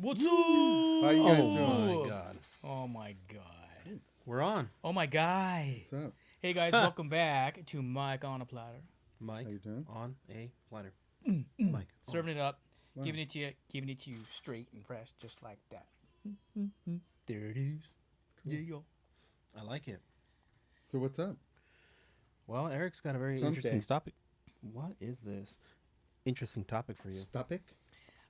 What's up? How you guys Oh doing? my god. Oh my god. We're on. Oh my god. What's up? Hey guys, welcome back to Mike on a Platter. Mike How you doing? on a platter. Mike. Serving it up, Wow. giving it to you straight and fresh, just like that. There it is. Yeah, yo. I like it. So what's up? Well, Eric's got a very Someday. interesting topic. What is this? Interesting topic for you. Stop it.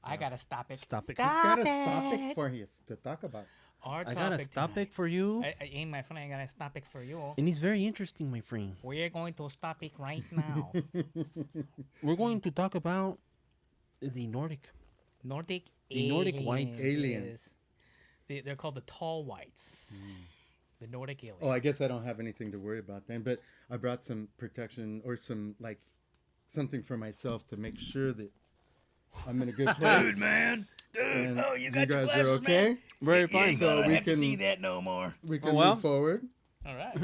I gotta stop it. Stop it. He's got to stop it for you to talk about. Our I topic gotta stop tonight. it for you. I ain't my friend. I gotta stop it for you. And he's very interesting, my friend. We're going to stop it right now. We're going to talk about the Nordic. Nordic The Nordic whites. Aliens. They're called the tall whites. The Nordic aliens. Oh, I guess I don't have anything to worry about then, but I brought some protection or some something for myself to make sure that I'm in a good place. Dude, man. Dude, And oh, you got guys your glasses, are okay? man. Very You fine. ain't So gonna we have to can- see that no more. We can well. move forward. All right.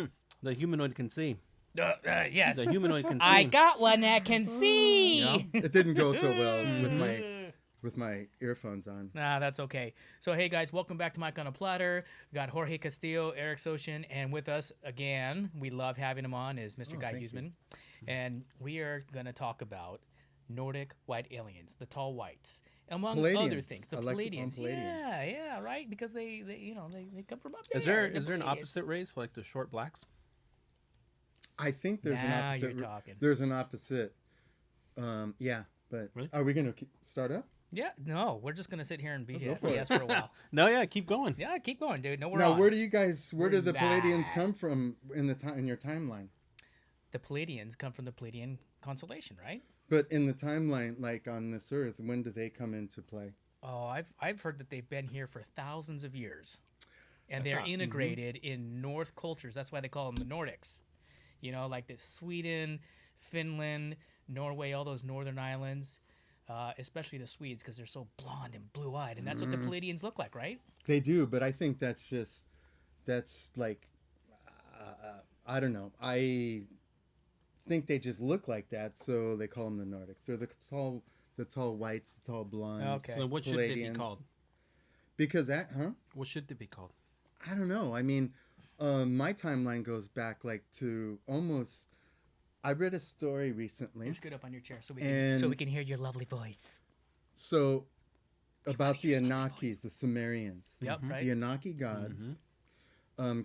The humanoid can see. Yes. The humanoid can see. I got one that can see. Yeah. It didn't go so well with my earphones on. Nah, that's okay. So, hey, guys, welcome back to Mike on a Platter. We got Jorge Castillo, Eric Soshin, and with us again, we love having him on, is Mr. Guy thank you. Huseman. And we are going to talk about Nordic white aliens, the tall whites, among other Palladians. things. The I like to call them Palladians. Palladians. Yeah, right? Because they come from up there. Is there the an Palladians. opposite race like the short blacks? I think there's an Now opposite. you're talking. There's an opposite. Yeah, but Really? are we going to start up? Yeah, no, we're just going to sit here and go for BS for a while. No, yeah, keep going. Yeah, keep going, dude. No, we're Now, on. where did the live. Palladians come from in your timeline? The Palladians come from the Palladian constellation, right? But in the timeline, like on this Earth, when do they come into play? Oh, I've heard that they've been here for thousands of years, and they're thought- integrated in North cultures. That's why they call them the Nordics. You know, like the Sweden, Finland, Norway, all those northern islands, especially the Swedes because they're so blonde and blue-eyed, and that's what the Palladians look like, right? They do, but I think that's like, I don't know. I think they just look like that, so they call them the Nordics. They're the tall whites, the tall blondes. Okay. So what should they be Palladians. called? Because What should they be called? I don't know. I mean, my timeline goes back like to almost. I read a story recently. Just get up on your chair so And- we can hear your lovely voice. So, about the hears my Anakis, the Sumerians. Yep, right. The Anaki gods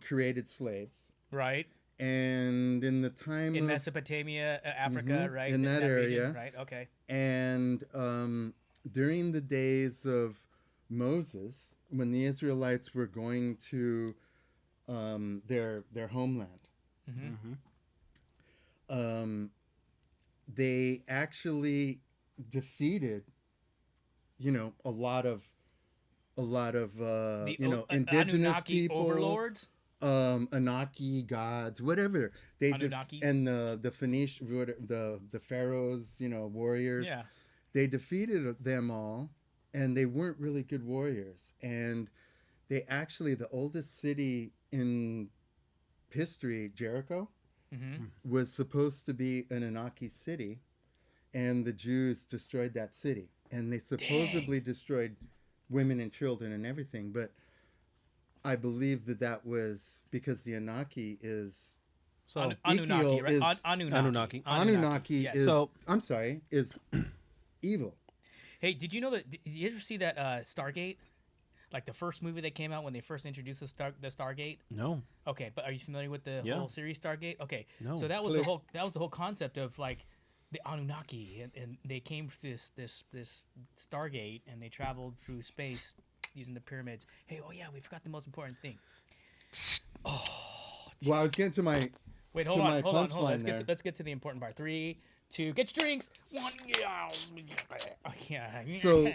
created slaves. Right. And in the time In of, Mesopotamia, Africa, right? in that area. region, right? Okay. and during the days of Moses, when the Israelites were going to their homeland, they actually defeated, a lot of The indigenous Anunnaki people, overlords. Anaki gods, whatever they Anunnakis? and the Phoenician, the pharaohs, warriors. Yeah. They defeated them all, and they weren't really good warriors. And they actually, the oldest city in history, Jericho, was supposed to be an Anaki city, and the Jews destroyed that city. And they supposedly destroyed women and children and everything, but I believe that was because the Anaki is So Anunnaki, Ezekiel right? is- Anunnaki. Anunnaki yes. is So- I'm sorry, is evil. Hey, did you know that? Did you ever see that Stargate? Like the first movie that came out when they first introduced the Stargate. No. Okay, but are you familiar with the Yeah. whole series Stargate? Okay, No. so that was Click. the whole concept of like the Anunnaki, and they came through this Stargate, and they traveled through space using the pyramids. Hey, oh yeah, we forgot the most important thing. Well, I was getting to my Wait, To hold my on, hold on. punchline Let's there. let's get to the important part. 3, 2, get your drinks. 1, yeah. So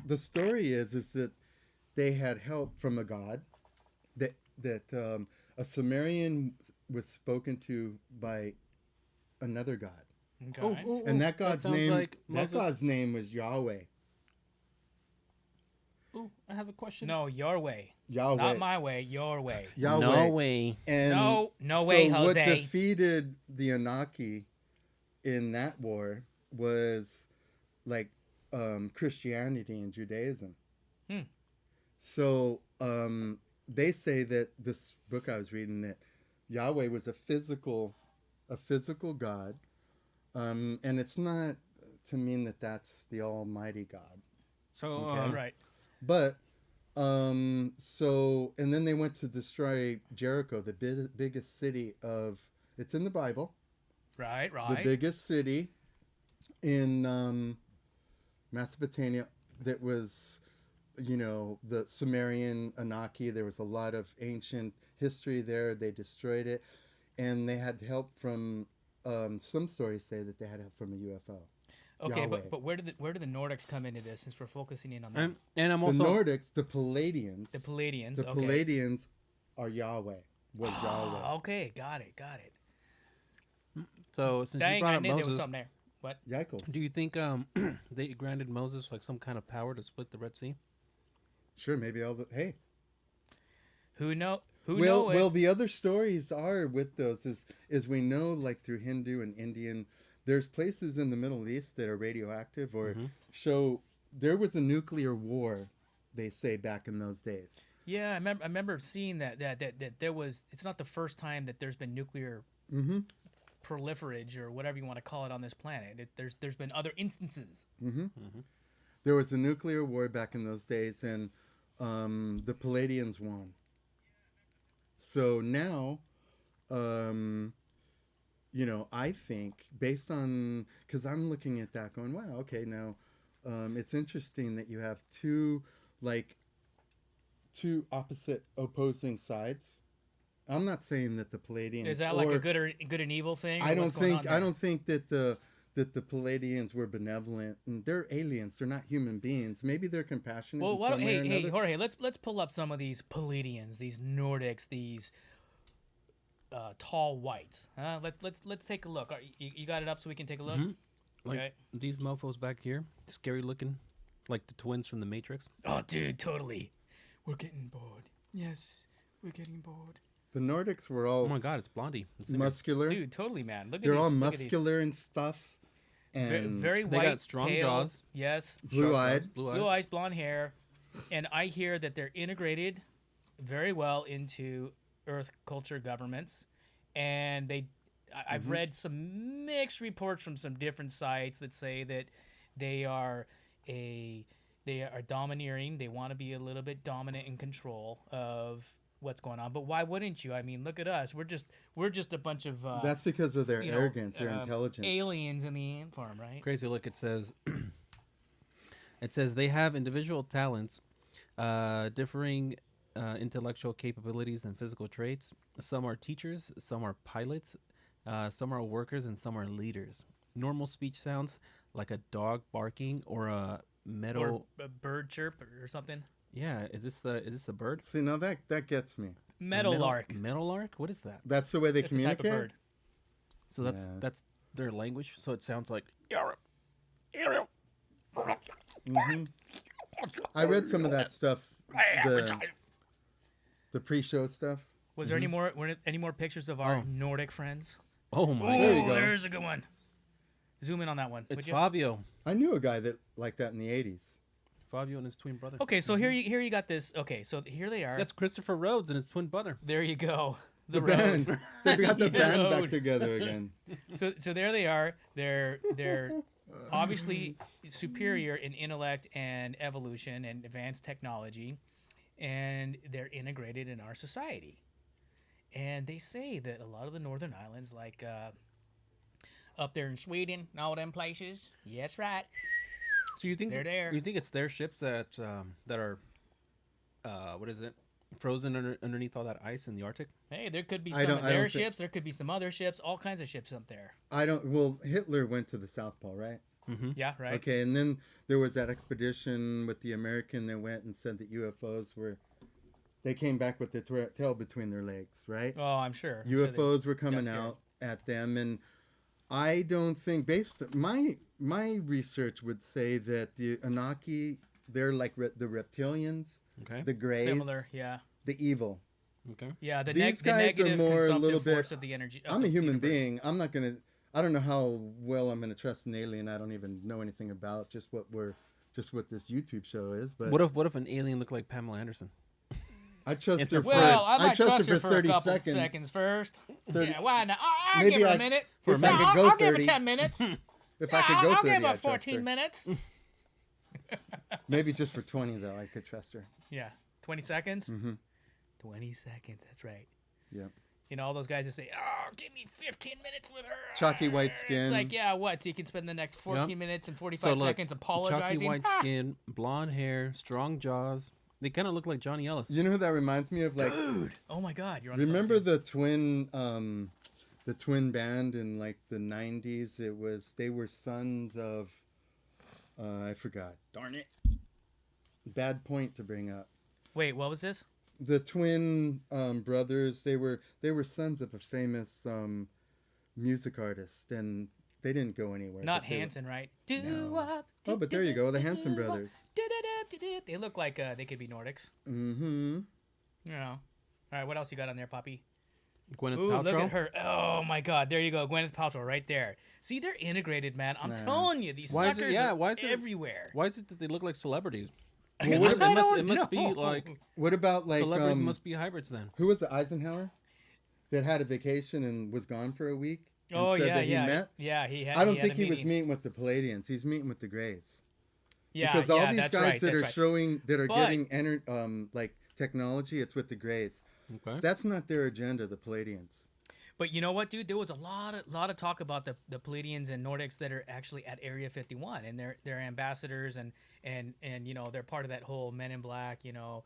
the story is that they had help from a god, that a Sumerian was spoken to by another god, Okay. and that god's sounds name like that Moses. god's name was Yahweh. Oh, I have a question. No, your way. Yahweh. Not my way, your way. Yahweh. No way. And No way, so what Jose. defeated the Anaki in that war was like Christianity and Judaism. So they say that this book I was reading, that Yahweh was a physical God, and it's not to mean that that's the Almighty God. So, Okay. Right. But so, and then they went to destroy Jericho, the biggest city of. It's in the Bible. Right. The biggest city in Mesopotamia, that was, the Sumerian Anaki. There was a lot of ancient history there. They destroyed it, and they had help from. Some stories say that they had help from a UFO. Okay, Yahweh. but where do the Nordics come into this? Since we're focusing in on that, and I'm The also Nordics, the Palladians. the Palladians. The Okay. Palladians are Yahweh. Was Yahweh. Okay, got it. so since you Dang, brought I up knew there was Moses, something there. What? Yikes. do you think they granted Moses like some kind of power to split the Red Sea? Sure, maybe all the. Hey. Who know? Well, the other stories are with those is we know, like through Hindu and Indian, there's places in the Middle East that are radioactive or show there was a nuclear war, they say, back in those days. Yeah, I remember seeing that there was. It's not the first time that there's been nuclear proliferage or whatever you want to call it on this planet. There's been other instances. There was a nuclear war back in those days, and the Palladians won. So now, I think based on, because I'm looking at that going, wow, okay, now it's interesting that you have two opposite opposing sides. I'm not saying that the Palladians Is that like a good and evil thing? Or I don't what's going on think there? I don't think that the Palladians were benevolent. And they're aliens. They're not human beings. Maybe they're compassionate. Well, in some way or hey, another. Jorge, let's pull up some of these Palladians, these Nordics, these tall whites. Let's take a look. You got it up so we can take a look. Like Okay. these mofos back here, scary looking, like the twins from the Matrix. Oh, dude, totally. We're getting bored. Yes, we're getting bored. The Nordics were Oh all my God, it's Blondie. The singer. muscular. Dude, totally, man. Look at They're these. all look at these. muscular and stuff. And Very They white, got strong pale, jaws. Yes. blue-eyed. Blue eyes, blonde hair, and I hear that they're integrated very well into Earth culture governments, and I've read some mixed reports from some different sites that say that they are domineering. They want to be a little bit dominant in control of what's going on. But why wouldn't you? I mean, look at us. We're just a bunch of That's because of their you know, arrogance, their intelligence. aliens in the ant farm, right? Crazy look. It says, they have individual talents, differing intellectual capabilities and physical traits. Some are teachers, some are pilots, some are workers, and some are leaders. Normal speech sounds like a dog barking or a meadow. Or a bird chirp or something. Yeah, is this a bird? See, now that gets me. Meadowlark. Meadowlark? What is that? That's the way they That's a type communicate. of bird. So that's Yeah. that's their language. So it sounds like. I read some of that stuff, the pre-show stuff. Was there any more pictures of our Nordic friends? Oh my There God! you go. There's a good one. Zoom in on that one. It's would you? Fabio. I knew a guy that like that in the 80s. Fabio and his twin brother. Okay, so here you got this. Okay, so here they are. That's Christopher Rhodes and his twin brother. There you go. The road. band. They got the band road. back together again. So there they are. They're obviously superior in intellect and evolution and advanced technology, and they're integrated in our society. And they say that a lot of the northern islands, like up there in Sweden and all them places, yeah, that's right. So you think They're there. You think it's their ships that are, what is it, frozen underneath all that ice in the Arctic? Hey, there could be I some don't- of I their don't thi- ships. There could be some other ships. All kinds of ships up there. Well, Hitler went to the South Pole, right? Yeah, right. Okay, and then there was that expedition with the American that went and said that UFOs were. They came back with their tail between their legs, right? Oh, I'm sure. I'm sure they UFOs were coming scared. out at them, and I don't think, based my research would say that the Anunnaki, they're like the reptilians, Okay. the Greys, Similar, yeah. the evil. Okay. Yeah, the, These the guys are negative more a consumptive little bit- force of the energy. Of I'm a the human universe. being. I'm not gonna. I don't know how well I'm gonna trust an alien I don't even know anything about. Just what we're just what this YouTube show is. But What if an alien looked like Pamela Anderson? I trust her for Well, I might trust trust her her for for a 30 couple seconds. seconds first. 30 Yeah, why not? I'll Maybe give her I- a minute. if I could go I'll give her 30. 10 minutes. If Yeah, I could go I'll 30, give her I'd trust 14 her. minutes. Maybe just for 20 though, I could trust her. Yeah, 20 seconds. Mm-hmm. 20 seconds. That's right. Yeah. You know, all those guys that say, "Oh, give me 15 minutes with her." Chalky white skin. It's like, yeah, what? So you can spend the next 14 minutes and 45 So, look, seconds apologizing. Chalky white skin, blonde hair, strong jaws. They kind of look like Johnny Ellis. You know who that reminds me of? Like, Dude. Oh my God, you're on. remember something. the twin band in like the 90s? They were sons of I forgot. Darn it. Bad point to bring up. Wait, what was this? The twin brothers, they were sons of a famous music artist, and they didn't go anywhere. Not but they were- Hanson, right? No. Oh, but there you go, the Hanson brothers. They look like they could be Nordics. Mm-hmm. You know. All right, what else you got on there, Poppy? Gwyneth Ooh, Paltrow. look at her. Oh my God, there you go, Gwyneth Paltrow, right there. See, they're integrated, man. I'm telling you, these Why is it- suckers yeah, are why is it- everywhere. Why is it that they look like celebrities? Well, what I it must don't be know. like What about like celebrities must be hybrids then. who was it, Eisenhower, that had a vacation and was gone for a week? And Oh said yeah, that he yeah, met? yeah. He had. I don't had think a he was meeting. meeting with the Palladians. He's meeting with the Greys. Yeah, Because all yeah, these that's guys right, that that's are right. showing that are But- getting like technology, it's with the Greys. Okay. That's not their agenda, the Palladians. But you know what, dude? There was a lot of talk about the Palladians and Nordics that are actually at Area 51, and they're ambassadors, and you know, they're part of that whole Men in Black, you know,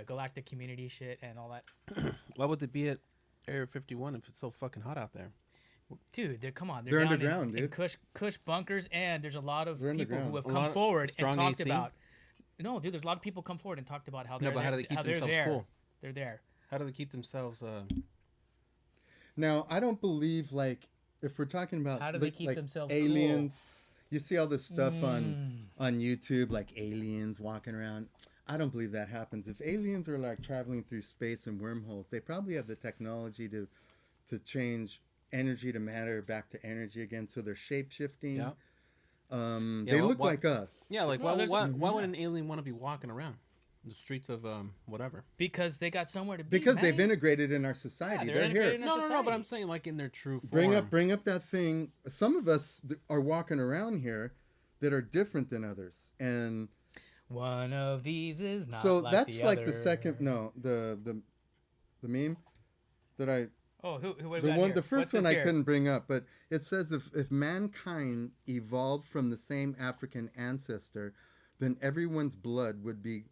galactic community shit and all that. Why would they be at Area 51 if it's so fucking hot out there? Dude, come on, They're down underground, in dude. Kush bunkers, and there's a lot of They're people who underground. have A come lot of forward strong and talked AC? about. No, dude, there's a lot of people come forward and talked about how No, they're but how do they keep they're themselves there. cool? They're there. How do they keep themselves? Now, I don't believe, like, if we're talking about How do they like- keep like themselves aliens, you see all this stuff on YouTube, like aliens walking around. I don't believe that happens. If aliens are like traveling through space and wormholes, they probably have the technology to change energy to matter back to energy again. So they're shape shifting. Yeah. They well, look what- like us. Yeah, like Well, why would an alien want to be walking around the streets of whatever? Because they got somewhere to be. Because man. they've integrated in our society. they're they're integrated here. in our No, but society. I'm saying like in their true form. Bring up that thing. Some of us are walking around here that are different than others, and One of these is not so like that's the like other. the second. No, the meme that I Oh, what have we the got one here? the first What's one this I here? couldn't bring up, but it says if mankind evolved from the same African ancestor, then everyone's blood would be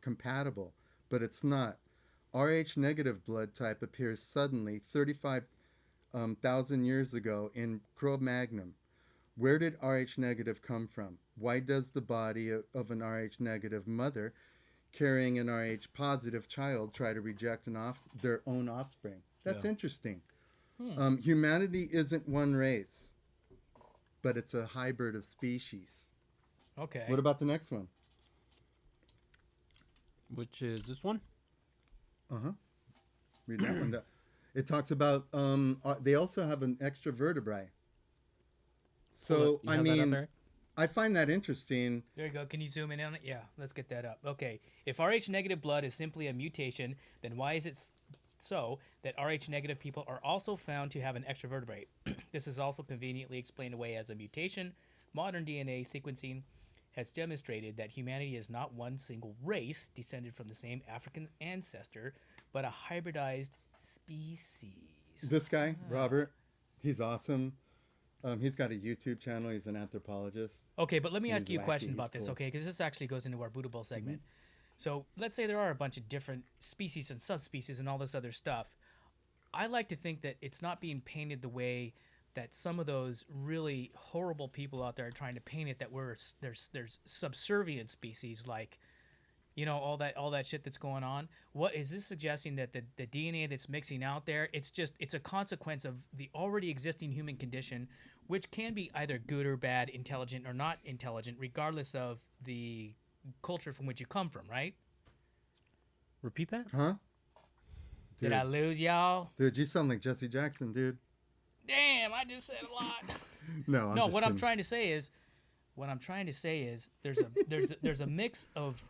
compatible, but it's not. Rh negative blood type appears suddenly 35,000 years ago in Cro-Magnon. Where did Rh negative come from? Why does the body of an Rh negative mother carrying an Rh positive child try to reject their own offspring? That's interesting. Humanity isn't one race, but it's a hybrid of species. Okay. What about the next one? Which is this one? Read that one. It talks about they also have an extra vertebrae. So You I have that up, mean, Eric? I find that interesting. There you go. Can you zoom in on it? Yeah, let's get that up. Okay. If Rh negative blood is simply a mutation, then why is it so that Rh negative people are also found to have an extra vertebrae? This is also conveniently explained away as a mutation. Modern DNA sequencing has demonstrated that humanity is not one single race descended from the same African ancestor, but a hybridized species. This guy, Robert, he's awesome. He's got a YouTube channel. He's an anthropologist. Okay, but let me ask He's you a wacky, question he's about this, cool. okay? Because this actually goes into our Buddha Bowl segment. So let's say there are a bunch of different species and subspecies and all this other stuff. I like to think that it's not being painted the way that some of those really horrible people out there are trying to paint it. That there's subservient species, like, you know, all that shit that's going on. What is this suggesting, that the DNA that's mixing out there, it's a consequence of the already existing human condition, which can be either good or bad, intelligent or not intelligent, regardless of the culture from which you come from, right? Repeat that? Huh? Did I lose y'all? Dude, you sound like Jesse Jackson, dude. Damn, I just said a lot. No, No, just what I'm kidding. trying to say is, What I'm trying to say is there's a mix of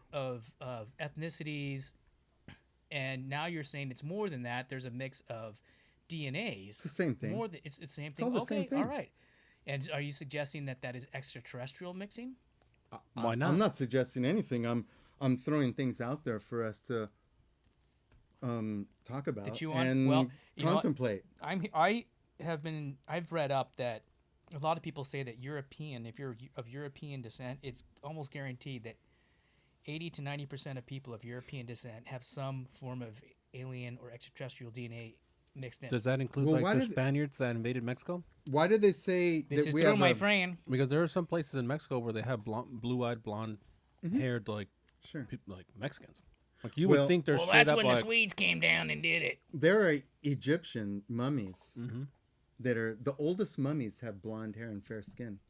ethnicities, and now you're saying it's more than that. There's a mix of DNAs. It's the same thing. More than it's the same It's thing. all the Okay, same thing. all right. And are you suggesting that that is extraterrestrial mixing? Why not? I'm not suggesting anything. I'm throwing things out there for us to talk about and well, you know what? contemplate. I've read up that a lot of people say that European, if you're of European descent, it's almost guaranteed that 80 to 90% of people of European descent have some form of alien or extraterrestrial DNA mixed in. Does that include Well, like why the did- Spaniards that invaded Mexico? Why did they say This that is we true, have my a, friend. Because there are some places in Mexico where they have blue-eyed, blonde-haired like Sure. people, like Mexicans. Like you Well- would think they're Well, straight that's up when like. the Swedes came down and did it. There are Egyptian mummies Mhm. that are the oldest mummies have blonde hair and fair skin,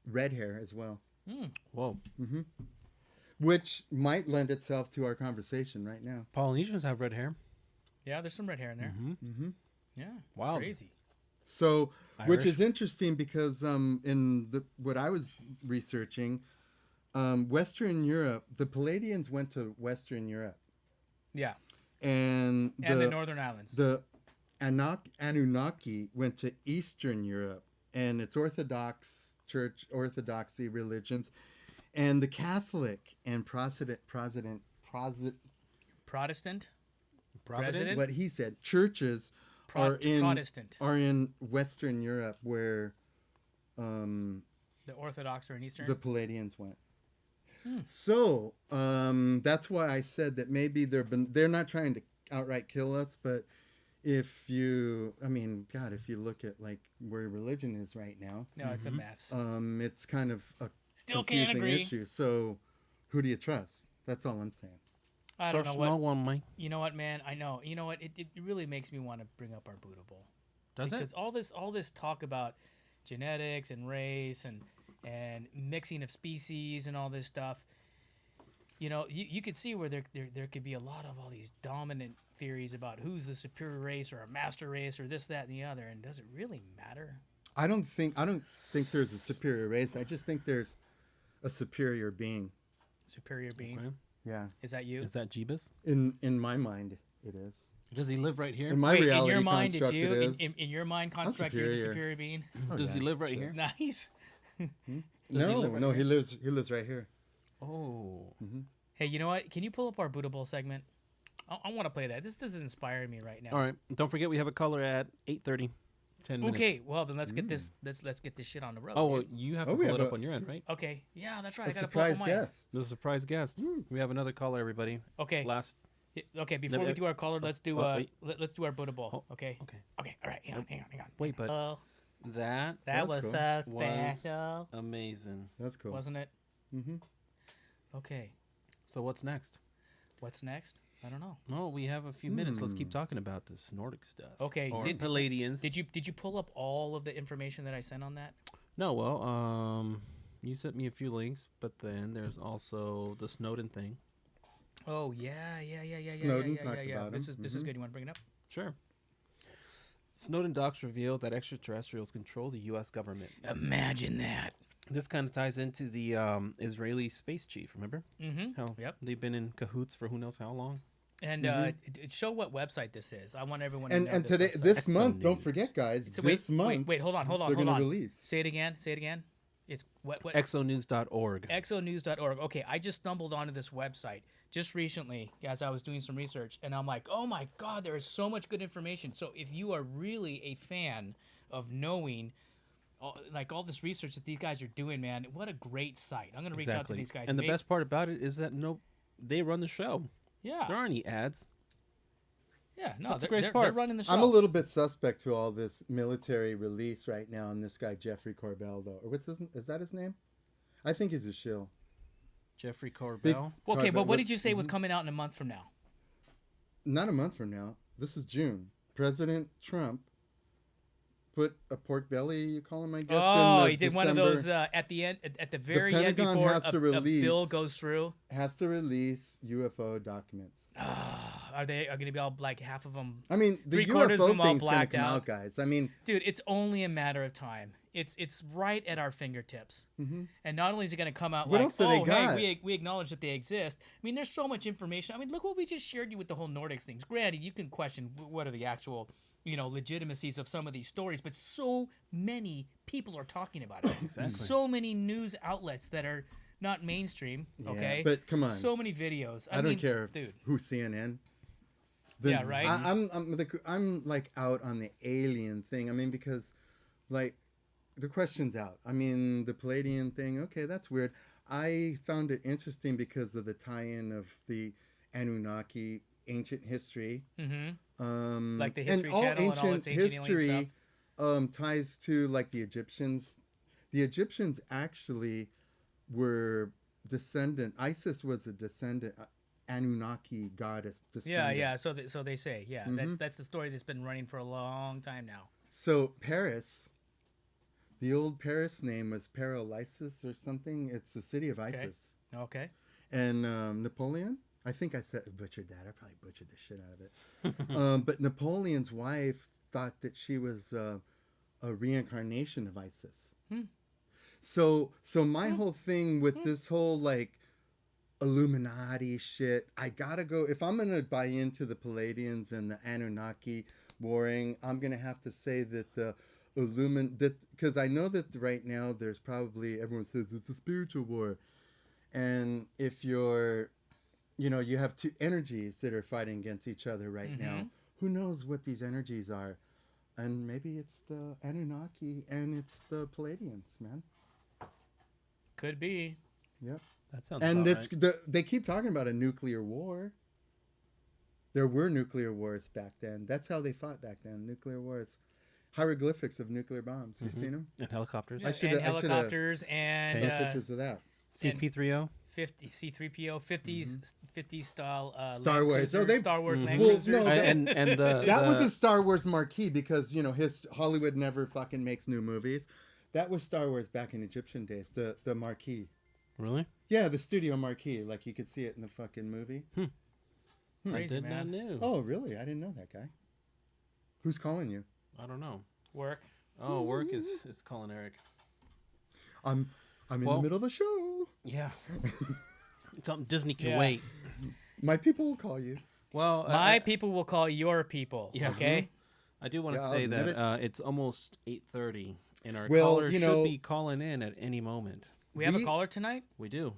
red hair as well, Whoa, which might lend itself to our conversation right now. Polynesians have red hair. Yeah, there's some red hair in there. Yeah, Wow. crazy. So, which Irish. is interesting because in what I was researching, Western Europe, the Palladians went to Western Europe, Yeah, and and the Northern Islands. the Anunnaki went to Eastern Europe, and it's Orthodox Church, Orthodoxy religions, and the Catholic and Protestant. Providence? what he said, churches are in Protestant. are in Western Europe where The Orthodox are in Eastern. the Palladians went. So that's why I said that maybe they're not trying to outright kill us, but if you look at like where religion is right now, no, it's a mess. it's kind of a Still can't confusing agree. issue. So who do you trust? That's all I'm saying. I don't know Trust what. no one, Mike. You know what, man? I know. You know what? It really makes me want to bring up our Buddha Bowl. Does Because it? all this talk about genetics and race and mixing of species and all this stuff, you know, you could see where there could be a lot of all these dominant theories about who's the superior race or a master race or this, that, and the other. And does it really matter? I don't think there's a superior race. I just think there's a superior being. Superior being? Okay. Yeah. Is that you? Is that Jeebus? In my mind, it is. Does he live right here? In my Wait, in reality your mind, it's construct, you. it is. In your mind construct, you're the superior. superior being. Oh, Does yeah, he live right sure. here? Nice. No, he lives right here. Oh. Hey, you know what? Can you pull up our Buddha Bowl segment? I want to play that. This is inspiring me right now. All right. Don't forget we have a caller at 8:30. 10 minutes. Okay, well then let's get this. Let's get this shit on the road. Oh, well, dude. you have Oh, to we pull it have up a- on your end, right? Okay, yeah, that's right. A I gotta pull up surprise on mine. guest. There's a surprise guest. We have another caller, everybody. Okay, Last. okay. Before we do our caller, let's do wait. let's do our Buddha Bowl. Okay. Okay. Okay. All right. Hang on. Wait, but Oh, that that That's was cool. so Was- special, Oh, amazing. That's cool. wasn't it? Mm-hmm. Okay. So what's next? What's next? I don't know. No, we have a few minutes. Let's keep talking about this Nordic stuff. Okay, Or did- Palladians. Did you pull up all of the information that I sent on that? No, well, you sent me a few links, but then there's also the Snowden thing. Oh yeah. Snowden talked about This him. is good. You want to bring it up? Sure. Snowden docs revealed that extraterrestrials control the U.S. government. Imagine that. This kind of ties into the Israeli space chief, remember? Mm-hmm. How Yep. they've been in cahoots for who knows how long? And show what website this is. I want everyone to And know and this today, website. this Exo month, don't News. forget, guys. So This month, wait, hold on. they're gonna release. Say it again. It's what Exonews.org. exonews.org. Okay, I just stumbled onto this website just recently as I was doing some research, and I'm like, oh my god, there is so much good information. So if you are really a fan of knowing all this research that these guys are doing, man, what a great site. I'm gonna reach out to these guys. And the best part about it is that they run the show. yeah, There aren't any ads. yeah, no, That's the they're, greatest they're part. running the show. I'm a little bit suspect to all this military release right now, and this guy Jeffrey Corbell, though. Or is that his name? I think he's a shill. Jeffrey Big- Corbell. Okay, but Corbell, what did you say was coming out in a month from now? Not a month from now. This is June. President Trump put a pork belly, you call him, I guess. Oh, in the he did one of December- those at the end, at the very end Pentagon before has to a release- bill goes through. Has to release UFO documents. Are going to be all like half of them? I mean, the Three-quarters of UFO them all thing's going to blacked come out. out, guys. I mean, Dude, it's only a matter of time. It's right at our fingertips. Mhm. And not only is it going to come out What like, else do they oh, got? hey, we acknowledge that they exist. I mean, there's so much information. I mean, look what we just shared you with the whole Nordics things. Granted, you can question what are the actual, legitimacies of some of these stories, but so many people are talking about it. Exactly. So many news outlets that are not mainstream, okay? but come on. So many videos. I don't mean, care dude. who CNN. Yeah, right? I'm like out on the alien thing. I mean, because like the question's out. I mean, the Palladian thing, okay, that's weird. I found it interesting because of the tie-in of the Anunnaki ancient history. Mm-hmm. Like the History and all Channel ancient and all its ancient alien history stuff. ties to like the Egyptians. The Egyptians actually were descendant. Isis was a descendant, Anunnaki goddess descendant. Yeah. So they say, yeah. That's the story that's been running for a long time now. So Paris, the old Paris name was Paralysis or something. It's the city of Isis. Okay. And Napoleon, I think I butchered that. I probably butchered the shit out of it. But Napoleon's wife thought that she was a reincarnation of Isis. So my whole thing with this whole like Illuminati shit, I gotta go. If I'm gonna buy into the Palladians and the Anunnaki warring, I'm gonna have to say that the because I know that right now there's probably, everyone says it's a spiritual war, and if you're, you have two energies that are fighting against each other right now. Who knows what these energies are? And maybe it's the Anunnaki and it's the Palladians, man. Could be. Yep. That sounds And about right. they keep talking about a nuclear war. There were nuclear wars back then. That's how they fought back then. Nuclear wars. Hieroglyphics of nuclear bombs. You seen them? And helicopters. And helicopters and Take pictures of that. CP3O. 50 C3PO 50s style Star Wars. Oh, Star Wars Land Well, Cruisers. no, and that was a Star Wars marquee because Hollywood never fucking makes new movies. That was Star Wars back in Egyptian days. The marquee. Really? Yeah, the studio marquee. Like you could see it in the fucking movie. Crazy, I did not man. know. Oh, really? I didn't know that guy. Who's calling you? I don't know. Work. Oh, work is calling Eric. I'm in the middle of a show. Yeah. Something Disney can Yeah. wait. My people will call you. Well, My people will call your people. Yeah. Okay. I do want to Yeah, say I'll that admit it's almost 8:30, and our Well, caller should be calling in at any moment. We have a caller tonight. We do.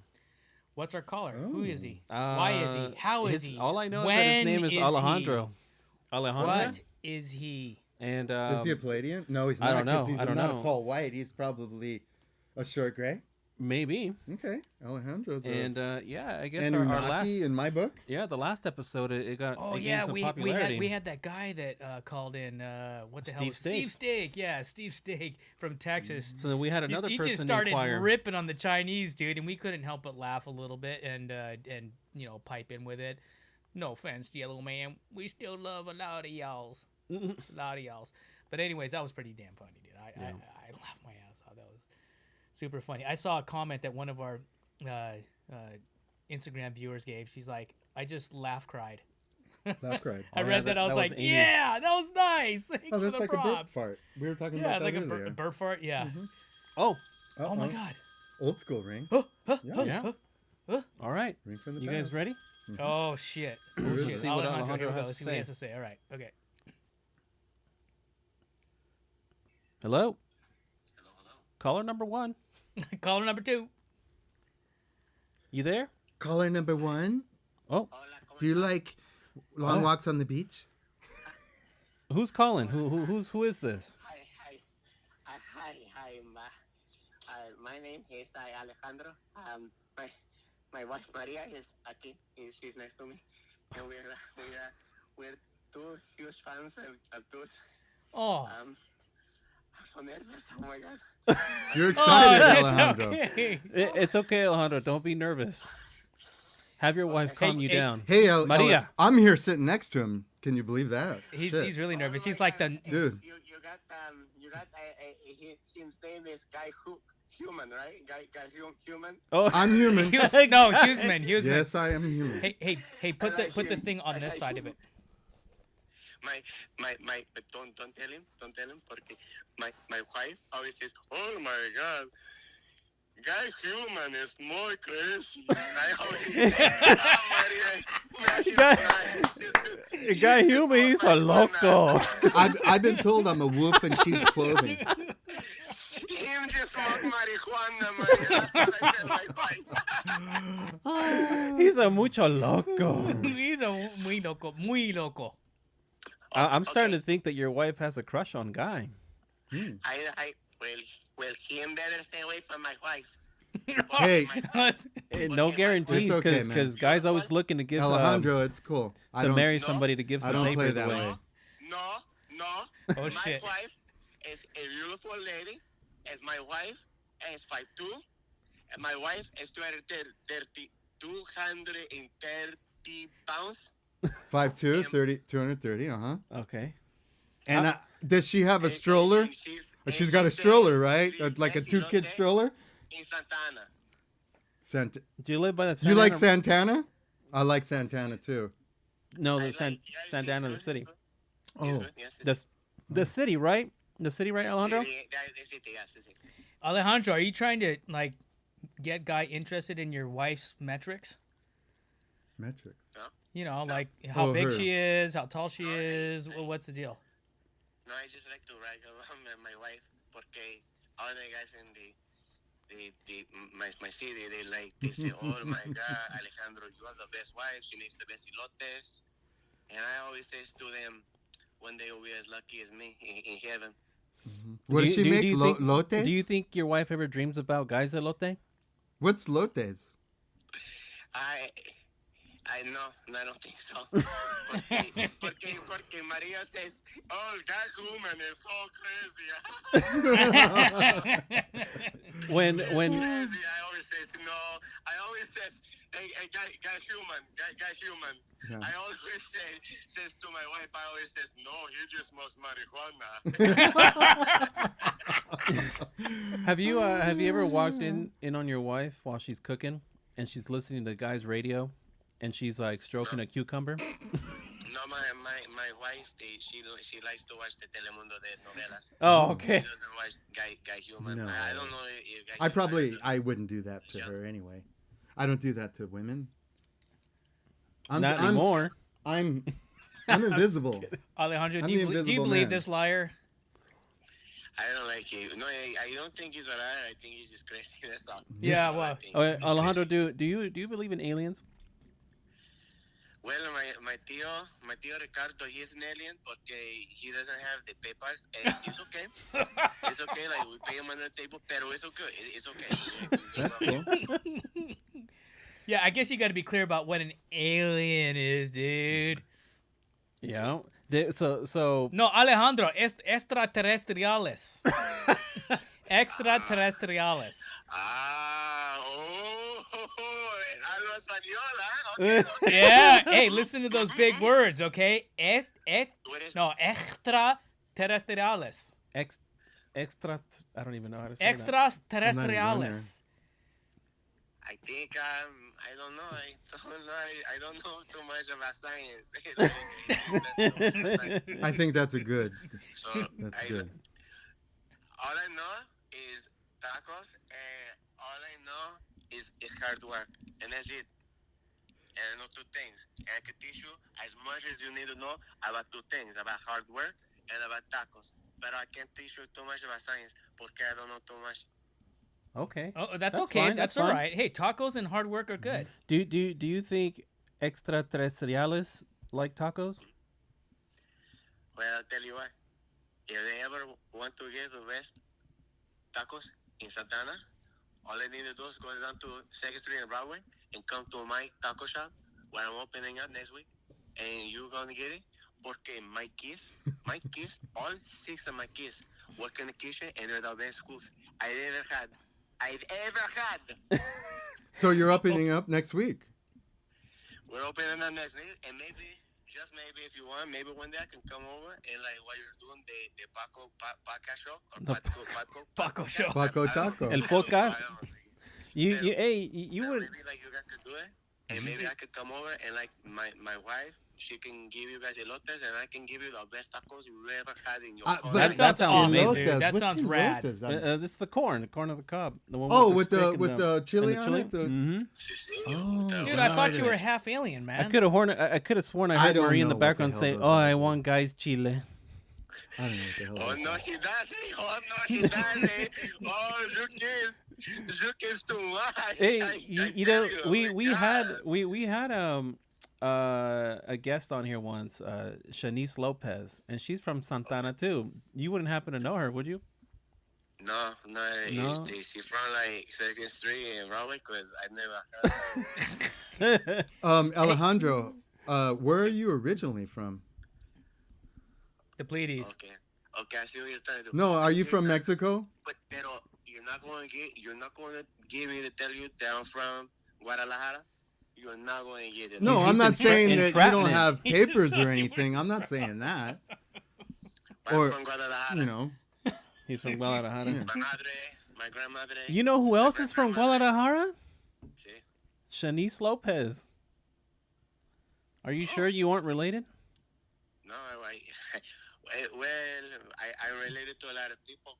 What's our caller? Who is he? Uh, Why is he? How is he? All I know is that When his name is he? Alejandro. Alejandro? What is he? And Is he a Palladian? No, he's not. I don't know. 'Cause he's I don't not know. a tall white. He's probably a short gray. maybe. Okay, Alejandro's And yeah, I guess our Anunnaki last in my book. the last episode it got Oh it gained yeah, some we popularity. had that guy that called in. What the hell? Steve Was Steve Steak. Steak. Yeah, Steve Steak from Texas. So then we had another he person just started inquire. ripping on the Chinese dude, and we couldn't help but laugh a little bit and pipe in with it. No offense, Yellow Man, we still love a lot of y'alls, But anyways, that was pretty damn funny, dude. I laughed my ass off. That was super funny. I saw a comment that one of our Instagram viewers gave. She's like, "I just cried." Laugh cried. I read that. I was like, Amy. "Yeah, that was nice. Thanks Oh, for that's the like a burp props." fart. We were talking Yeah, about like that a earlier. burp fart. Yeah. Oh, Oh my god. Old school ring. yeah. All right. Ring from the You guys past. ready? Oh shit. Oh Let's shit. see what Alejandro, Alejandro here we go. has Let's to see what he say. has to say. All right. Okay. Hello. Caller number 1. Caller number 2. You there? Caller number 1. Oh, Do you like long walks on the beach? who's calling? Who is this? Hi. My name is Alejandro. My wife Maria is aquí. She's next to me, and we're two huge fans of those. Oh. I'm so nervous. Oh my god. You're Oh, excited, it's Alejandro. okay. It's okay, Alejandro. Don't be nervous. Have your wife calm you down. Hey, Maria. I'm here sitting next to him. Can you believe that? He's Shit. really nervous. He's like the Dude. You got his name is Human, right? Human. Oh, I'm human. Huseman. Yes, I am human. Hey, put the thing on this side of it. my don't tell him, porque my wife always says, oh my God, guy human is more crazy. I always say, Maria, Guy Human, he's a loco. I've been told I'm a wolf in sheep's clothing. Him just smoke marijuana, Maria. That's what I tell my wife. He's a mucho loco. He's a muy loco, muy loco. I'm starting to think that your wife has a crush on Guy. Well, him better stay away from my wife. Hey, No guarantees, It's okay, because man. guys always looking to give Alejandro, it's cool. to marry somebody to give I some don't play papers that away. way. No. Oh, My shit. wife is a beautiful lady. As my wife is 5'2", and my wife is 230 pounds. 5'2", 230, Okay. And does she have a stroller? And She's got a stroller, right? Like a Yes, two-kid elote stroller? in Santa Ana. Do you live by the You like Santana? Santana? I like Santana too. No, I the like- Santana, it's the good, city. it's good. It's Oh, good, yes, it's The city, right? The city, right, Alejandro? The city, yes, the city. Alejandro, are you trying to like get Guy interested in your wife's metrics? metrics. You know, like how Oh, big her. she is, how tall she is. Well, what's the deal? No, I just like to brag about my wife, porque all the guys in my city, they say, oh my God, Alejandro, you are the best wife. She makes the best elotes. And I always say to them, one day you'll be as lucky as me in heaven. What does she make? you think, Lotes? Do you think your wife ever dreams about guys elote? What's lotes? I know, I don't think so. porque Maria says, oh, that woman is so crazy. When Crazy. I always says no. I always says, hey, guy human. Yeah. I always says to my wife, I always says, no, he just smokes marijuana. have you ever walked in on your wife while she's cooking and she's listening to Guy's radio and she's like stroking a cucumber? No, my wife, she likes to watch the Telemundo de novelas. Oh, okay. She doesn't watch Guy Human. No. I don't know if Guy Human I wouldn't do that to her anyway. I don't do that to women. Not anymore. I'm invisible. Alejandro, I'm do the you invisible believe man. this liar? I don't like it. No, I don't think he's a liar. I think he's just crazy. That's all. Yeah, That's all I well, think. Oh, He's Alejandro, crazy. do you believe in aliens? Well, my tío Ricardo, he's an alien, porque he doesn't have the papers, and it's okay. It's okay, like we pay him on the table, pero it's okay. It's okay. That's cool. Yeah, I guess you got to be clear about what an alien is, dude. Yeah. So No, Alejandro, extraterrestriales. Extraterrestriales. Hablo español, huh? Okay, okay. Yeah. Hey, listen to those big words, okay? No. Extraterrestriales. extras. I don't even know how to say that. Extraterrestriales. I think I don't know. I don't know too much about science. I think that's a good. So That's good. All I know is tacos, and all I know is hard work, and that's it. And I know two things. And I can teach you as much as you need to know about two things, about hard work and about tacos. But I can't teach you too much about science porque I don't know too much. Okay. Oh, that's okay. fine, That's all right. Hey, tacos and hard work are good. Do you think extraterrestriales like tacos? Well, I'll tell you what. If they ever want to get the best tacos in Santana, all they need to do is go down to 2nd Street and Broadway and come to my taco shop where I'm opening up next week, and you're going to get it. Porque my kids, all 6 of my kids work in the kitchen, and they're the best cooks I've ever had. So you're opening up next week. We're opening up next week, and maybe, just maybe if you want, maybe one day I can come over and like while you're doing the Paco podcast show or Paco show. Paco Taco. El podcast. I don't know. You would. Maybe like you guys could do it, and maybe I could come over and like my wife she can give you guys elotes, and I can give you the best tacos you ever had in your But whole That life. sounds sounds awesome, amazing. dude. That What's sounds rad. elotes? This is the corn of the cob. The one Oh, with with the the stick with and the chili and on chili? it. Mm-hmm. Oh, Dude, I thought you were right. half alien, man. I could have sworn I I heard don't Marie in know the what the background hell say, those "Oh, are, I dude. want guys chile." I don't know what the hell. Oh that no, is. she does. Oh no, she does. Oh, Zook is too much. Hey, I you tell know, oh my we had a guest on here once, Shanice Lopez, and she's from Santana too. You wouldn't happen to know her, would you? No. No? Is she from like 2nd Street in Broadway? Because I never heard of her. Alejandro, where are you originally from? The Pleiades. Okay, I see what you're trying to do. No, I are see you what from you're trying- Mexico? But pero you're not going to give me to tell you that I'm from Guadalajara. You're not going to get it. No, He's I'm not saying that you don't entrapment. have He papers just or thought you anything. I'm not saying that. I'm or- from Guadalajara. You know, He's from Guadalajara. Yeah. My grandmother. You know who else is from Guadalajara? See? Shanice Lopez. Are you sure you aren't related? No, I'm related to a lot of people.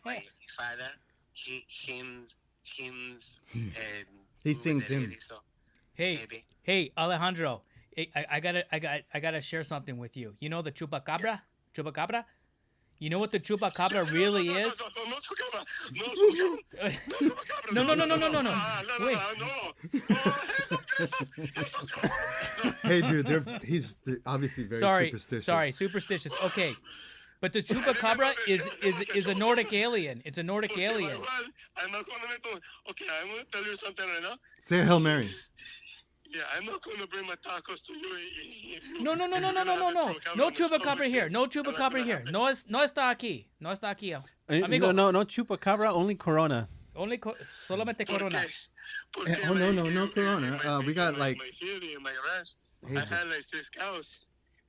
My father, hymns, and He sings lady, hymns. So Hey, maybe. hey, Alejandro. I gotta share something with you. You know the chupacabra? Yes. Chupacabra? You know what the chupacabra really is? No, chupacabra. No, chupacabra. No. Wait. hey, dude, he's obviously very superstitious. Superstitious. Okay, but the chupacabra is a Nordic alien. It's a Nordic alien. I'm not going to. Okay, I'm going to tell you something right now. Say Hail Mary. Yeah, I'm not going to bring my tacos to you. No. No chupacabra here. No chupacabra here. No está aquí. No está aquí. Amigo. No chupacabra, only Corona. Solamente corona. Oh, no Corona. We got like. My city and my ranch, Hey, I had like 6 cows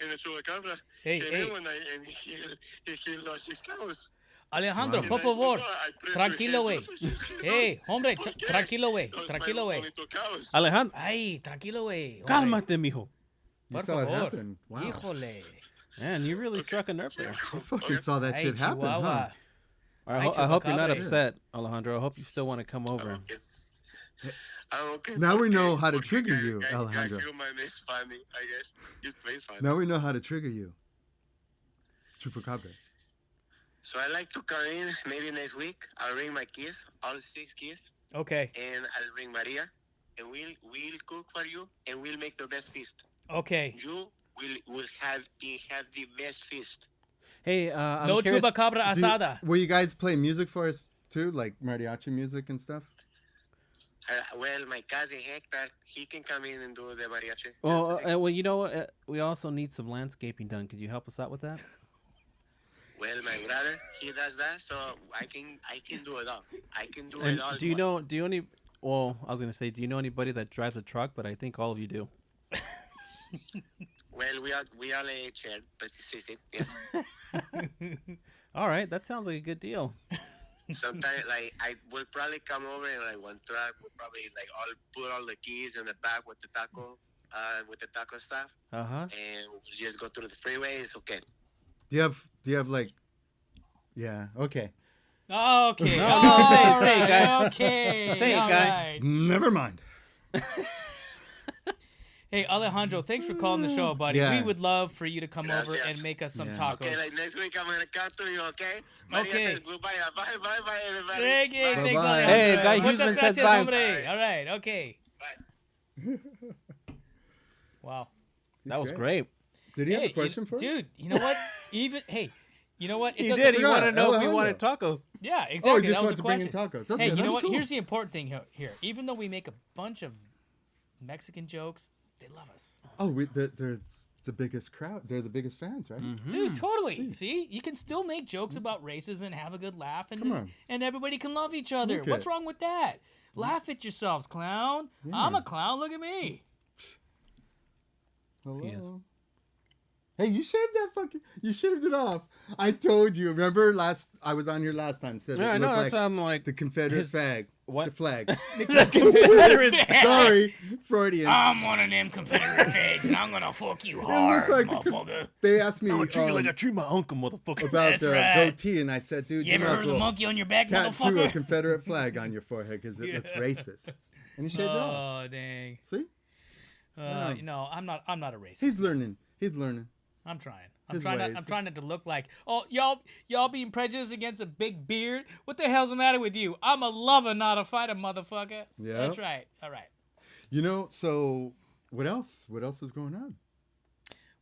in the chupacabra. Hey. And he killed those 6 cows. Alejandro, Wow. por favor. Tranquilo, güey. Hey, hombre, tranquilo, güey. Tranquilo, güey. Alejandro, Ay, tranquilo, güey. cálmate, mijo. You Por saw it favor. happen. Wow. Híjole. Man, you really struck a nerve there. You fucking saw that Ay, shit happen, huh? Chihuahua. I hope you're not Chupacabra. upset, Alejandro. I hope you still want to come over. Now we know how to trigger you, Alejandro. Human is funny, I guess. His face funny. Now we know how to trigger you. Chupacabra. So I like to come in maybe next week. I'll bring my kids, all 6 kids, Okay. and I'll bring Maria, and we'll cook for you, and we'll make the best feast. Okay. You will have the best feast. Hey, I'm No curious. chupacabra asada. Will you guys play music for us too, like mariachi music and stuff? Well, my cousin Hector, he can come in and do the mariachi. Oh, well, you know what? We also need some landscaping done. Could you help us out with that? Well, my brother, he does that, so I can do it all. I can do And it all. do you know well, I was going to say, do you know anybody that drives a truck? But I think all of you do. Well, we all shared, but sí, yes. All right, that sounds like a good deal. Sometimes, like, I will probably come over and like one truck will probably like all put all the keys in the back with the taco stuff, Uh-huh. and we'll just go through the freeway. It's okay. Do you have like? Yeah. Okay. Okay. No, say it, guy. Okay. Say it, all guy. right. Never mind. Hey, Alejandro, thanks for calling the show, buddy. Yeah. We would love for you to come over Gracias. and make us some Yeah. tacos. Okay, like next week I'm gonna come to you. Okay. Okay. Says goodbye. Bye, everybody. Thank you. Bye. Thanks, Bye-bye. Alejandro. Hey, Guy Muchas Huseman says gracias, bye. hombre. All right. Okay. Bye. Wow. That was Okay. great. Did he have Hey, a question for us? dude, you know what? You know what? It He doesn't- did. He forgot. wanted to know if you Alejandro. wanted tacos. Yeah, Oh, exactly. you just that was want the to bring in question. tacos. Okay, Hey, you know that's what? cool. Here's the important thing here. Even though we make a bunch of Mexican jokes, they love us. Oh, they're the biggest crowd. They're the biggest fans, right? Dude, totally. See? You can still make jokes about races and have a good laugh Come on. and everybody can love each other. Look What's at- wrong with that? Laugh at yourselves, clown. I'm Yeah. a clown. Look at me. Hello. Yes. Hey, you shaved that fucking. You shaved it off. I told you. Remember I was on here last time. Said Yeah, it I know. looked That's like why I'm like, the Confederate his- flag. What? The flag. Confederate Sorry, Freudian. I'm one of them Confederate flags, and I'm gonna fuck you hard, like the motherfucker. They asked me I treat my uncle, motherfucker. about That's the right. goatee, and I said, dude, You you ever might heard as of the well monkey on your back, tattoo a motherfucker? Confederate flag on your forehead because it looks racist. And he shaved it off. Oh dang. See? No, I'm not a racist. He's learning. I'm trying. I'm his trying. ways. I'm trying not to look like, oh, y'all being prejudiced against a big beard. What the hell's the matter with you? I'm a lover, not a fighter, motherfucker. Yeah. That's right. All right. You know, so what else? What else is going on?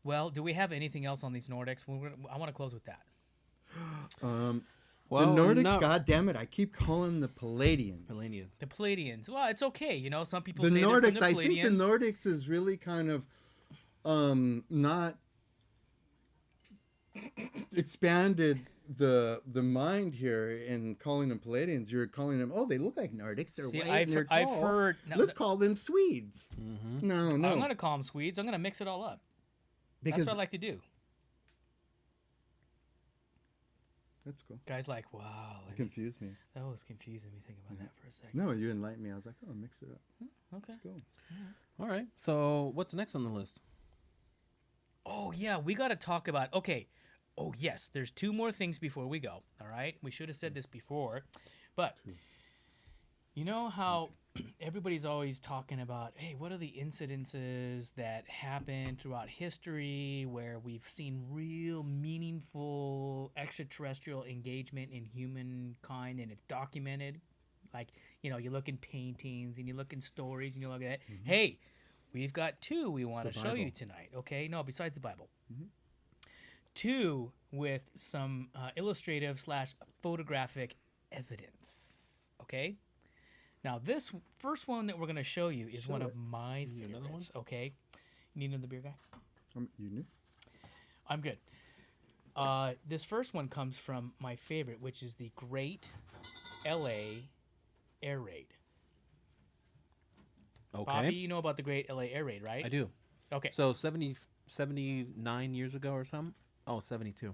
Well, do we have anything else on these Nordics? I want to close with that. The Well, Nordics, no. God damn it, I keep calling the Palladians. Palladians. The Palladians. Well, it's okay. You know, some people The say they're from Nordics, the I think the Palladians. Nordics is really kind of not expanded the mind here in calling them Palladians. You're calling them, oh, they look like Nordics. They're See, white I've and they're I've tall. heard. No, Let's call them Swedes. Mm-hmm. No, I'm no. gonna call them Swedes. I'm gonna mix it all up. Because That's what I like to do. that's cool. Guys like, wow, You confused me. that was confusing me. Think about that for a second. No, you enlightened me. I was like, oh, mix it up. Okay. Let's go. All right. So what's next on the list? Oh yeah, we got to talk about. Okay. Oh yes, there's two more things before we go. All right, we should have said this before, but you know how everybody's always talking about, hey, what are the incidences that happen throughout history where we've seen real meaningful extraterrestrial engagement in humankind and it's documented? Like, you know, you look in paintings and you look in stories and you look at that. Hey, we've got two we want The to show you Bible. tonight. Okay, no, besides the Bible. Two with some illustrative / photographic evidence. Okay. Now, this first one that we're going to show you is one Show of my need another one? favorites. Okay. You need another beer, guy? You knew? I'm good. This first one comes from my favorite, which is the Great LA Air Raid. Okay. Bobby, you know about the Great LA Air Raid, right? I do. Okay. So 79 years ago or something? Oh, 72.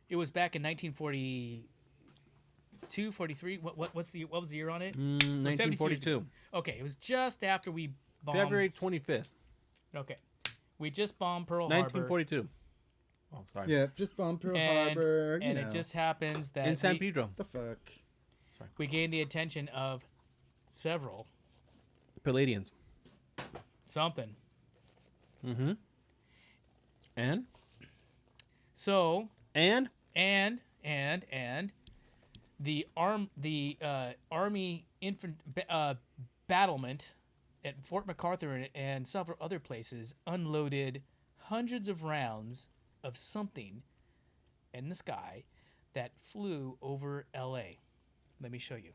It was back in 1942, 43. What was the year on it? 1942. Okay, it was just after we bombed. February 25th. Okay, we just bombed Pearl Harbor. 1942. Oh, sorry. Yeah, just bomb Pearl And, Harbor. and it just happens that In San Pedro. The fuck? we gained the attention of several Palladians. something. Mm-hmm. And? So And? the Army battlement at Fort MacArthur and several other places unloaded hundreds of rounds of something in the sky that flew over LA. Let me show you.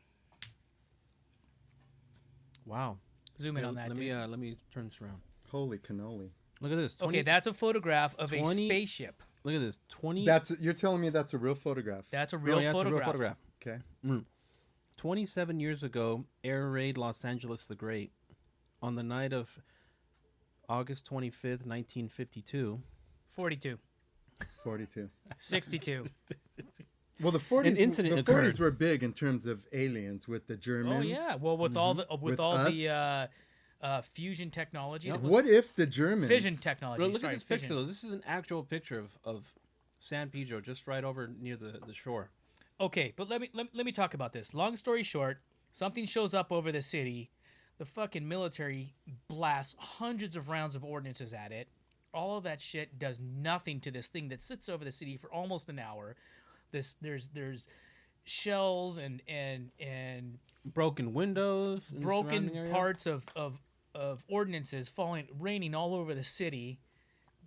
Wow. Zoom in on that. Let dude. me turn this around. Holy cannoli. Look at this. Okay, that's a photograph of a 20 spaceship. Look at this. 20. You're telling me that's a real photograph? That's a Oh, real yeah, it's a photograph. real photograph. Okay. 27 years ago, air raid Los Angeles the Great. On the night of August 25th, 1952. 42. 42. 62. Well, the 40s, incident the occurred. 40s were big in terms of aliens with the Germans. Oh yeah. Well, with all the With fusion technology. Yeah. that was- What if the Germans... fission technology? Look sorry, at this fission. picture, though. This is an actual picture of San Pedro, just right over near the shore. Okay, but let me talk about this. Long story short, something shows up over the city. The fucking military blasts hundreds of rounds of ordnances at it. All of that shit does nothing to this thing that sits over the city for almost an hour. There's shells and Broken windows. in the broken surrounding area. parts of ordnances raining all over the city,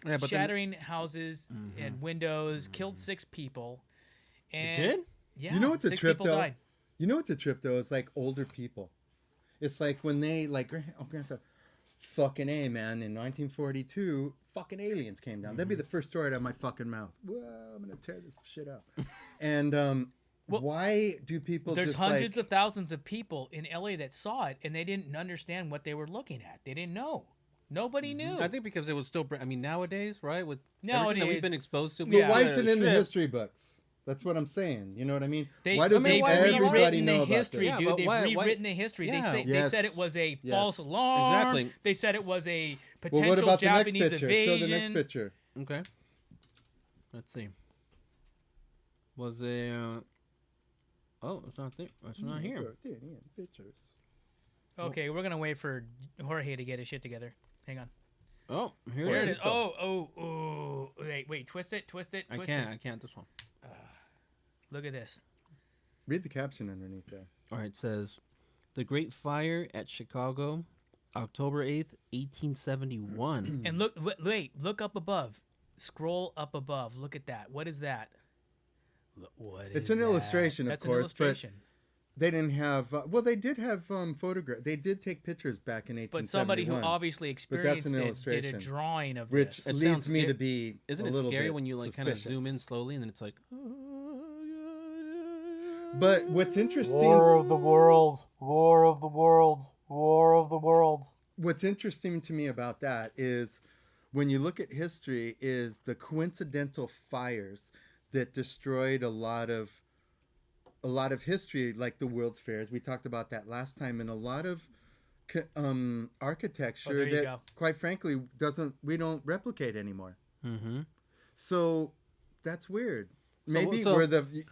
Yeah, but then- shattering houses and windows, killed 6 people. And did? Yeah. You know what's a 6 trip, people though? died. You know what's a trip, though? It's like older people. It's like when they, like, oh, Grandpa, fucking A, man, in 1942, fucking aliens came down. That'd be the first story out of my fucking mouth. Well, I'm going to tear this shit up. And Well, why do people There's just, hundreds like... of thousands of people in LA that saw it and they didn't understand what they were looking at. They didn't know. Nobody knew. I think because it was still. I mean, nowadays, right? With everything that Nowadays- we've been exposed to. But Yeah. why is it in the Shit. history books? That's what I'm saying. You know what I mean? They, Why doesn't they've everybody rewritten know the about history, this? Yeah, dude. but They've why- rewritten the history. Yeah. They said it was a false alarm. Exactly. They said it was a Well, potential what about Japanese the next picture? invasion. Show the next picture. Okay. Let's see. Was there? Oh, it's not there. It's not here. Pictures. Okay, we're gonna wait for Jorge to get his shit together. Hang on. Oh, here There it it is. is. Oh. Wait. Twist it. I can't. This one. Look at this. Read the caption underneath there. All right. It says, "The Great Fire at Chicago, October 8th, 1871." And look up above. Scroll up above. Look at that. What is that? What is It's an that? illustration, of That's course, an illustration. They didn't have. Well, they did have photograph. They did take pictures back in 1871. But somebody who obviously experienced it did a illustration. drawing of Which this. It leads sounds me scary. to be. Isn't a it little scary bit when you like kind of zoom in suspicious. slowly and then it's like? But what's interesting. War of the Worlds. War of the Worlds. War of the Worlds. What's interesting to me about that is when you look at history is the coincidental fires that destroyed a lot of history, like the World's Fairs. We talked about that last time, and a lot of architecture there you that, go. quite frankly, we don't replicate anymore. Mm-hmm. So that's weird. So- Maybe so- were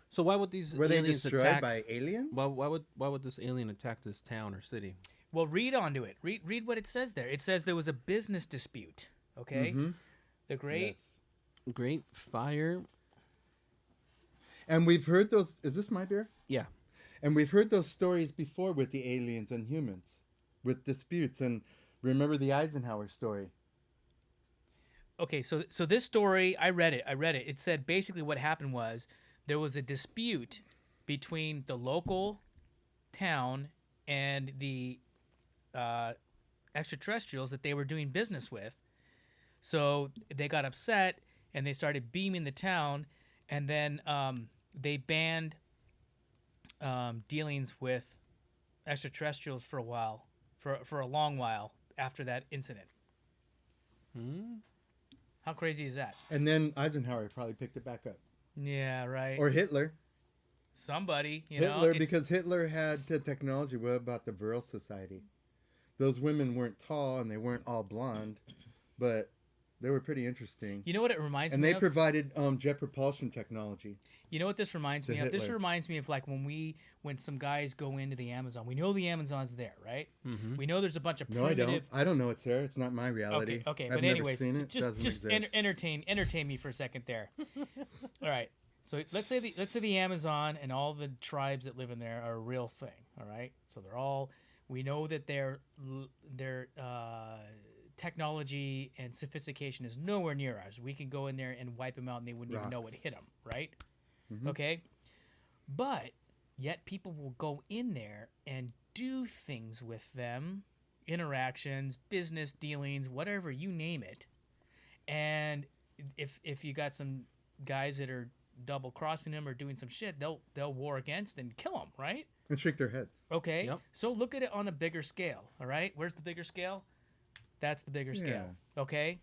So why would these they aliens destroyed attack? by aliens? Why would this alien attack this town or city? Well, read onto it. Read what it says there. It says there was a business dispute. Okay. Mhm. The great. Yes. Great Fire. And we've heard those. Is this my beer? Yeah. And we've heard those stories before with the aliens and humans, with disputes. And remember the Eisenhower story. Okay, so this story, I read it. It said basically what happened was there was a dispute between the local town and the extraterrestrials that they were doing business with. So they got upset and they started beaming the town, and then they banned dealings with extraterrestrials for a while, for a long while after that incident. How crazy is that? And then Eisenhower probably picked it back up. Yeah, right. Or Hitler. Somebody, you know. Hitler, it's- because Hitler had the technology. What about the Vril Society? Those women weren't tall and they weren't all blonde, but they were pretty interesting. You know what it reminds And me they of? provided jet propulsion technology. You know what this reminds to me of? This Hitler. reminds me of like when some guys go into the Amazon. We know the Amazon's there, right? Mm-hmm. We know there's a bunch of No, I primitive. don't. I don't know it's there. It's not my reality. Okay. I've But never anyways, seen it. just Doesn't exist. entertain me for a second there. All right. So let's say the Amazon and all the tribes that live in there are a real thing. All right. So they're all. We know that their technology and sophistication is nowhere near ours. We can go in there and wipe them out, and they wouldn't even know what hit them. Right. Mm-hmm. Okay. But yet people will go in there and do things with them, interactions, business dealings, whatever, you name it. And if you got some guys that are double crossing them or doing some shit, they'll war against and kill them, right? And shake their heads. Okay. Yep. So look at it on a bigger scale, all right? Where's the bigger scale? That's the bigger scale. Okay?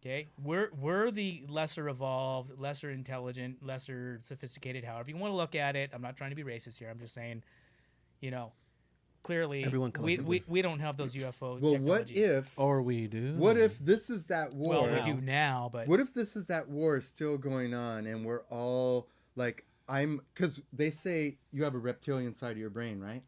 Okay, we're the lesser evolved, lesser intelligent, lesser sophisticated. However you want to look at it. I'm not trying to be racist here. I'm just saying, you know, clearly Everyone collectively. we don't have those UFO. Well, what technologies. if? Or we do. What if this is that war? Well, we do now, but What if this is that war still going on and we're all like because they say you have a reptilian side of your brain, right?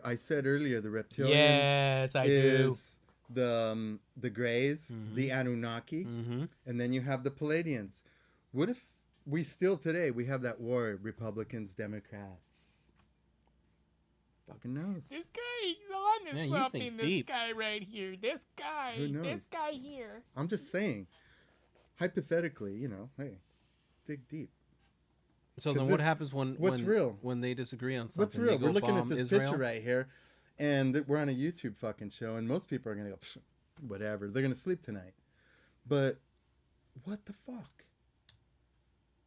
I said earlier the reptilian yes, I do. is the Greys, the Anunnaki, and then you have the Palladians. What if we still today we have that war, Republicans, Democrats? Fucking knows. This guy is on to Man, you something. think This deep. guy right here. This guy. Who knows? This guy here. I'm just saying, hypothetically, hey, dig deep. So 'Cause then, what happens what's real? when they disagree on something? What's They real? go We're looking at bomb this Israel? picture right here, and we're on a YouTube fucking show, and most people are gonna go, "Pfft, whatever. They're gonna sleep tonight. But what the fuck?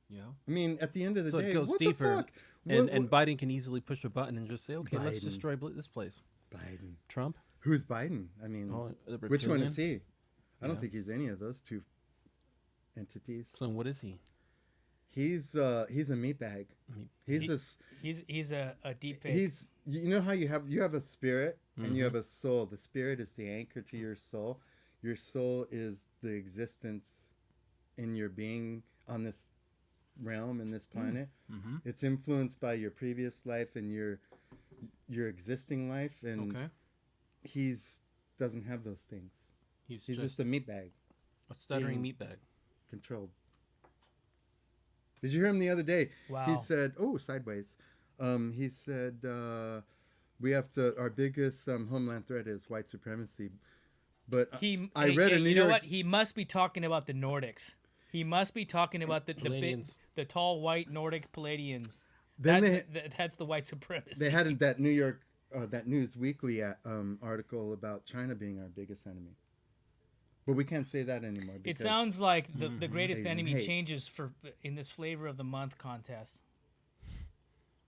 Yeah. I mean, at the end of the So day, it goes what deeper, the fuck? and Biden can easily push a button and just say, "Okay, let's Biden. destroy this place." Biden. Trump. Who's Biden? I mean, Oh, the which one is reptilian? he? I don't Yeah. think he's any of those two entities. So what is he? He's a meatbag. He's a deep fake. He's you know how you have a spirit and you have a soul. The spirit is the anchor to your soul. Your soul is the existence in your being on this realm in this planet. It's influenced by your previous life and your existing life, and he's doesn't have those things. He's just a meatbag. A stuttering meatbag. Controlled. Did you hear him the other day? Wow. He said, sideways. He said, we have to, our biggest homeland threat is white supremacy. But I read in New York. You know what? He must be talking about the Nordics. He must be talking about the tall white Nordic Palladians. That's the white supremacy. They had that New York, that News Weekly article about China being our biggest enemy. But we can't say that anymore. It sounds like the greatest enemy changes in this flavor of the month contest.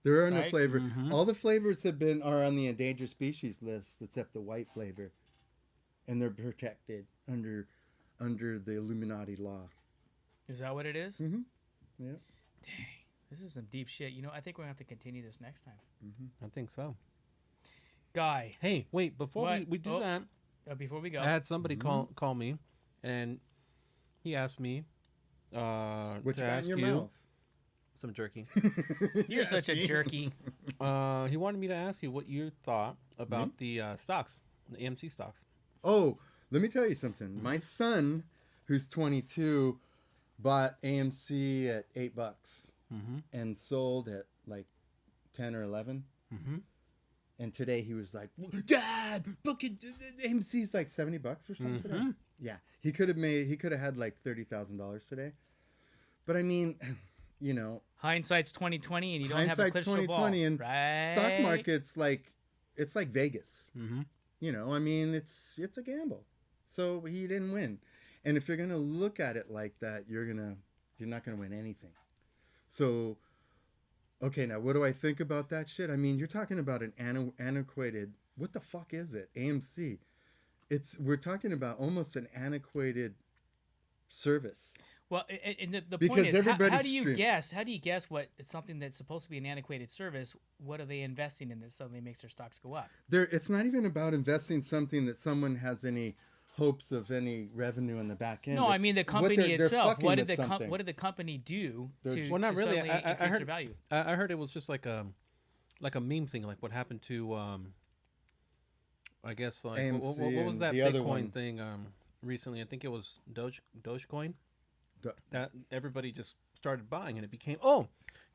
There are no flavor. All the flavors are on the endangered species list except the white flavor, and they're protected under the Illuminati law. Is that what it is? Mm-hmm. Yeah. Dang, this is some deep shit. You know, I think we're gonna have to continue this next time. I think so. Guy. Hey, wait! Before we do that. Before we go, I had somebody call me, and he asked me what to you got ask in your you mouth? some jerky. You're such a jerky. He wanted me to ask you what you thought about the stocks, the AMC stocks. Oh, let me tell you something. My son, who's 22, bought AMC at $8 and sold at like 10 or 11. And today he was like, Dad, book it. AMC's like $70 or something. Yeah, he could have had like $30,000 today. But I mean, you know, hindsight's 20/20, and you don't have a crystal ball. 20/20, and right? stock market's it's like Vegas. You know, I mean, it's a gamble. So he didn't win. And if you're gonna look at it like that, you're not gonna win anything. So. Okay, now what do I think about that shit? I mean, you're talking about an antiquated. What the fuck is it? AMC. We're talking about almost an antiquated service. Well, and the Because point is, everybody's how do you guess what it's something that's supposed to be an antiquated service? What are they investing in that suddenly makes their stocks go up? It's not even about investing something that someone has any hopes of any revenue in the back end. No, I mean the company itself. What did the company do to not really. suddenly increase their value? I heard it was just like a meme thing, like what happened to I guess like AMC what was that the other Bitcoin one. thing recently? I think it was Dogecoin. That everybody just started buying, and it became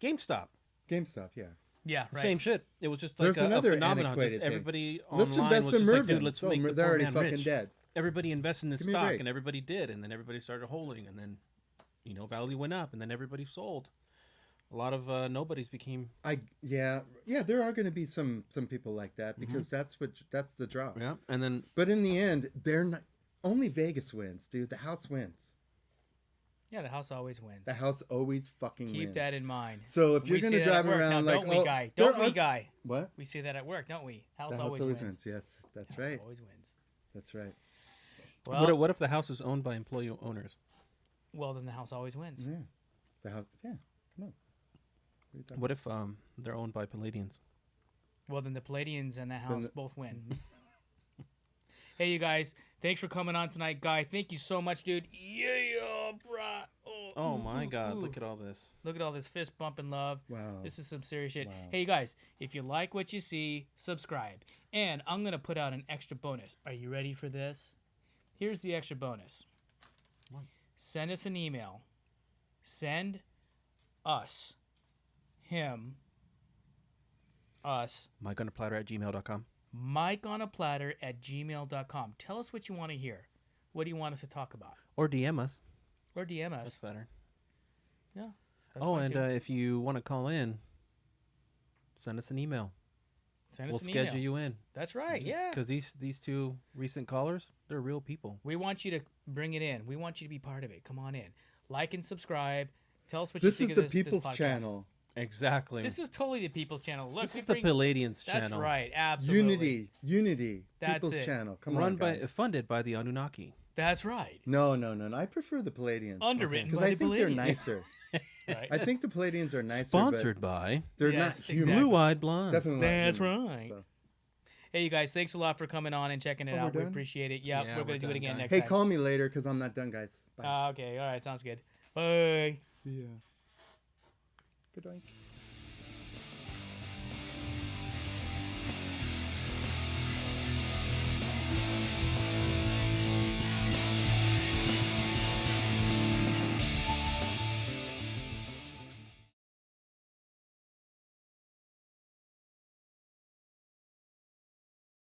GameStop. GameStop, yeah. Yeah, right. Same shit. It was just like There's another a phenomenon. Just antiquated thing. everybody Let's online invest was in just like, Mervyn. dude, let's So make the they're poor already man fucking rich. dead. Everybody invest in this Give me a stock, break. and everybody did, and then everybody started holding, and then value went up, and then everybody sold. A lot of nobodies became. There are going to be some people like that because that's the draw. Yeah, and then. But in the end, they're not. Only Vegas wins, dude. The house wins. Yeah, the house always wins. The house always fucking wins. Keep that in mind. So if you're going to drive around like, don't we, guy? What? We say that at work, don't we? The house always wins. Yes, that's right. House always wins. That's right. Well, What if the house is owned by employee owners? Well, then the house always wins. Yeah. The house. Yeah. Come on. What if they're owned by Palladians? Well, then the Palladians and the house both win. Hey, you guys. Thanks for coming on tonight, Guy. Thank you so much, dude. Yeah, brah. Oh, my God. Look at all this. Look at all this fist bumping love. Wow. This is some serious shit. Wow. Hey, you guys. If you like what you see, subscribe. And I'm going to put out an extra bonus. Are you ready for this? Here's the extra bonus. What? Send us an email. Send us, him, us. MikeOnAPlatter@gmail.com. MikeOnAPlatter@gmail.com. Tell us what you want to hear. What do you want us to talk about? Or DM us. Or DM us. That's better. Yeah. That's fine and too. if you want to call in, send us an email. Send We'll us an schedule email. you in. That's right. Yeah. Because these two recent callers, they're real people. We want you to bring it in. We want you to be part of it. Come on in. Like and subscribe. Tell us what you This think is of the this People's podcast. Channel. Exactly. This is totally the People's Channel. Look, This we is the bring- Palladians That's channel. right. Absolutely. Unity. That's People's it. Channel. Come on, guys. Funded by the Anunnaki. That's right. No. I prefer the Palladians. Underwritten Because by I the think they're Palladians. nicer. Right. I think the Palladians are nicer. Sponsored by But they're Yes, not human. exactly. Blue-Eyed Blondes. Definitely not That's human, right. so. Hey, you guys, thanks a lot for coming on and checking it Oh, we're out. We done? appreciate it. Yep, Yeah, we're going we're to do it done, again guys. next Hey, time. call me later because I'm not done, guys. Bye. Okay, all right, sounds good. Bye. See ya. Good oink.